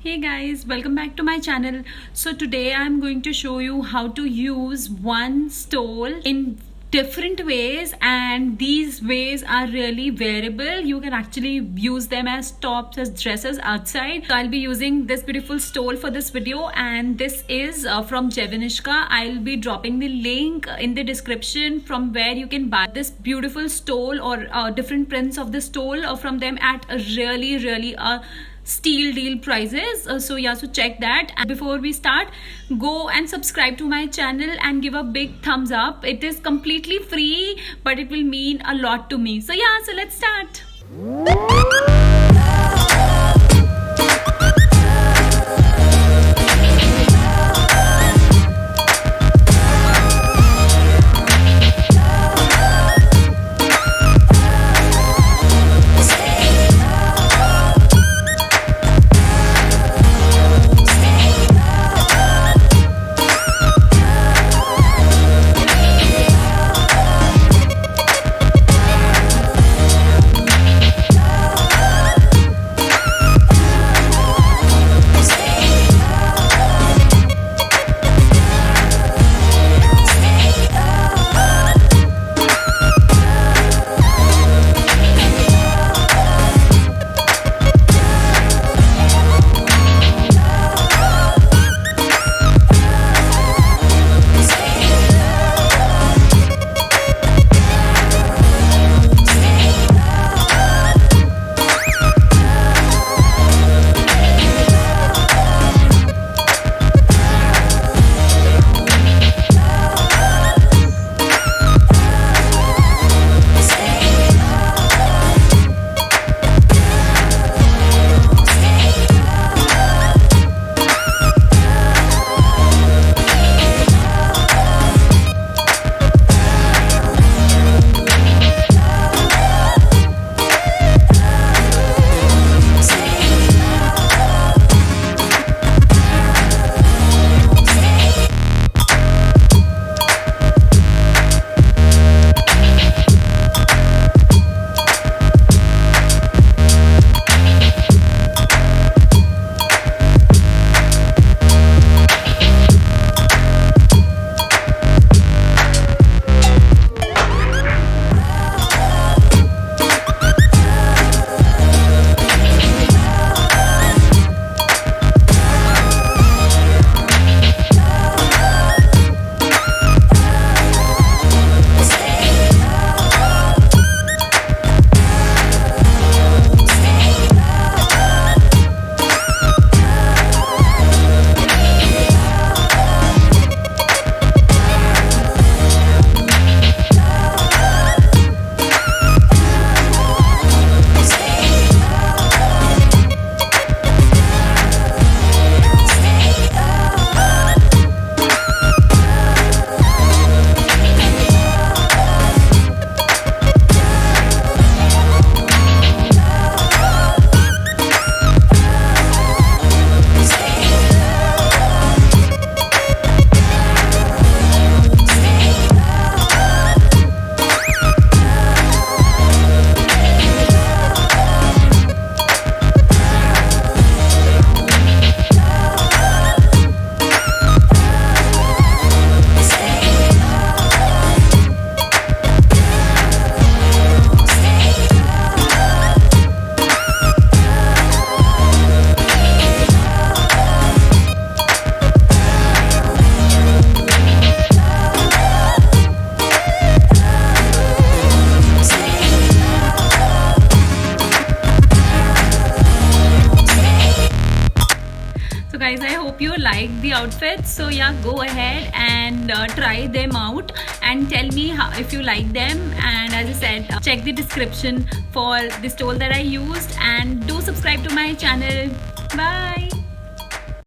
Hey guys, welcome back to my channel. So today I'm going to show you how to use one stole in different ways, and these ways are really wearable. You can actually use them as tops, as dresses outside. So I'll be using this beautiful stole for this video, and this is from Javinishka. I'll be dropping the link in the description from where you can buy this beautiful stole or different prints of the stole from them at a really steal deal prices. So check that. And before we start, go and subscribe to my channel and give a big thumbs up. It is completely free, but it will mean a lot to me. So let's start. So guys, I hope you liked the outfits. So go ahead and try them out and tell me if you like them. And as I said, check the description for the stole that I used, and do subscribe to my channel. Bye.